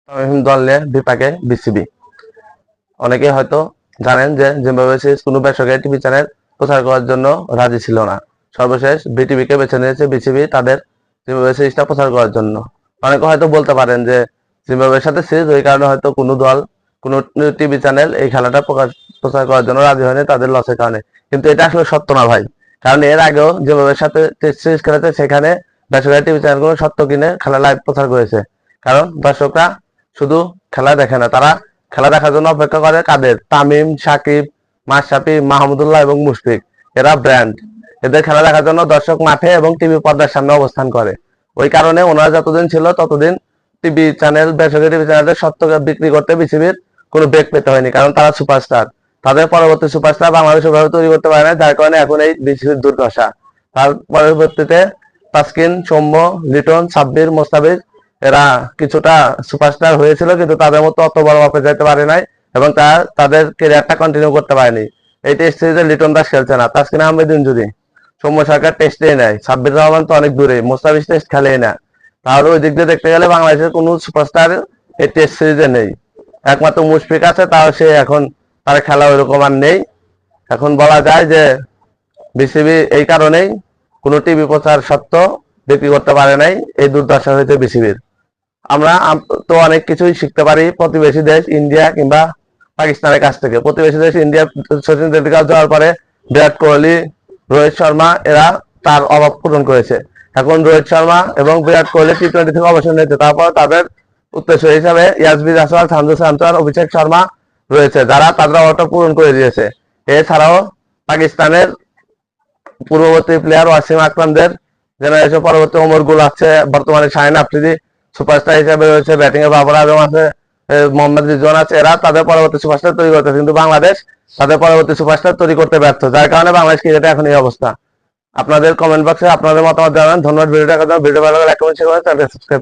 তামিম দল নিয়ে বিপাকে বিসিবি। অনেকে হয়তো জানেন যে জিম্বাবুয়ে সিরিজ কোনো বেসরকারি টিভি চ্যানেল প্রচার করার জন্য রাজি ছিল না। সর্বশেষ বিটিভিকে বেছে নিয়েছে বিসিবি তাদের জিম্বাবুয়ে সিরিজটা প্রচার করার জন্য। অনেকে হয়তো বলতে পারেন যে জিম্বাবুয়ের সাথে সিরিজ, ওই কারণে হয়তো কোনো দল, কোনো টিভি চ্যানেল এই খেলাটা প্রচার করার জন্য রাজি হয়নি তাদের লসের কারণে। কিন্তু এটা আসলে সত্য না ভাই, কারণ এর আগেও জিম্বাবুয়ের সাথে টেস্ট সিরিজ খেলাতে সেখানে বেসরকারি টিভি চ্যানেলগুলো সত্য কিনে খেলা লাইভ প্রচার করেছে। কারণ দর্শকরা শুধু খেলা দেখে না, তারা খেলা দেখার জন্য অপেক্ষা করে কাদের? তামিম, সাকিব, মাশরাফি, মাহমুদুল্লাহ এবং মুশফিক। এরা ব্র্যান্ড, এদের খেলা দেখার জন্য দর্শক মাঠে এবং টিভি পর্দার সামনে অবস্থান করে। ওই কারণে ওনারা যতদিন ছিল ততদিন টিভি চ্যানেল, বেসরকারি টিভি চ্যানেলের সত্য বিক্রি করতে বিসিবির কোনো বেগ পেতে হয়নি, কারণ তারা সুপারস্টার। তাদের পরবর্তী সুপারস্টার বাংলাদেশ ওভাবে তৈরি করতে পারে না, যার কারণে এখন এই বিসিবির দুর্দশা। তার পরবর্তীতে তাসকিন, সৌম্য, লিটন, সাব্বির, মোস্তাফিজ এরা কিছুটা সুপারস্টার হয়েছিল, কিন্তু তাদের মতো অত বড় মাপে যেতে পারে নাই এবং তাদের ক্যারিয়ারটা কন্টিনিউ করতে পারেনি। এই টেস্ট সিরিজে লিটন দাস খেলছে না, তাসকিন আহমেদ ইনজুরি, সৌম্য সরকার টেস্টেই নেয়, সাব্বির রহমান তো অনেক দূরে, মোস্তাফিজ টেস্ট খেলেই না। তাহলে ওই দিক দিয়ে দেখতে গেলে বাংলাদেশের কোনো সুপারস্টার এই টেস্ট সিরিজে নেই। একমাত্র মুশফিক আছে, তাও সে এখন তার খেলা ওইরকম আর নেই। এখন বলা যায় যে বিসিবি এই কারণেই কোনো টিভি প্রচার সত্ত্বেও বিক্রি করতে পারে নাই, এই দুর্দশা হয়েছে বিসিবির। আমরা তো অনেক কিছুই শিখতে পারি প্রতিবেশী দেশ ইন্ডিয়া কিংবা পাকিস্তানের কাছ থেকে। প্রতিবেশী দেশ ইন্ডিয়া সচিন তেন্ডুলকর যাওয়ার পরে বিরাট কোহলি, রোহিত শর্মা এরা তার অভাব পূরণ করেছে। এখন রোহিত শর্মা এবং বিরাট কোহলি টি-20 থেকে অবসর নিয়েছে, তারপর তাদের উত্তরসূরি হিসাবে ইয়াসবি জাসওয়াল, সঞ্জু স্যামসন, অভিষেক শর্মা রয়েছে, যারা তাদের অভাবটা পূরণ করে দিয়েছে। এছাড়াও পাকিস্তানের পূর্ববর্তী প্লেয়ার ওয়াসিম আকরামদের জেনারেশন পরবর্তী ওমর গুল আছে, বর্তমানে শাহিন আফ্রিদি সুপারস্টার হিসেবে রয়েছে, ব্যাটিং এ বাবর আজম আছে, মোহাম্মদ রিজওয়ান আছে। এরা তাদের পরবর্তী সুপারস্টার তৈরি করতেছে, কিন্তু বাংলাদেশ তাদের পরবর্তী সুপারস্টার তৈরি করতে ব্যর্থ, যার কারণে বাংলাদেশ ক্রিকেটে এখন এই অবস্থা। আপনাদের কমেন্ট বক্সে আপনাদের মতামত জানান। ধন্যবাদ ভিডিওটা। ভিডিও ভালো লাগলে লাইক কমেন্ট শেয়ার করুন, চ্যানেলটি সাবস্ক্রাইব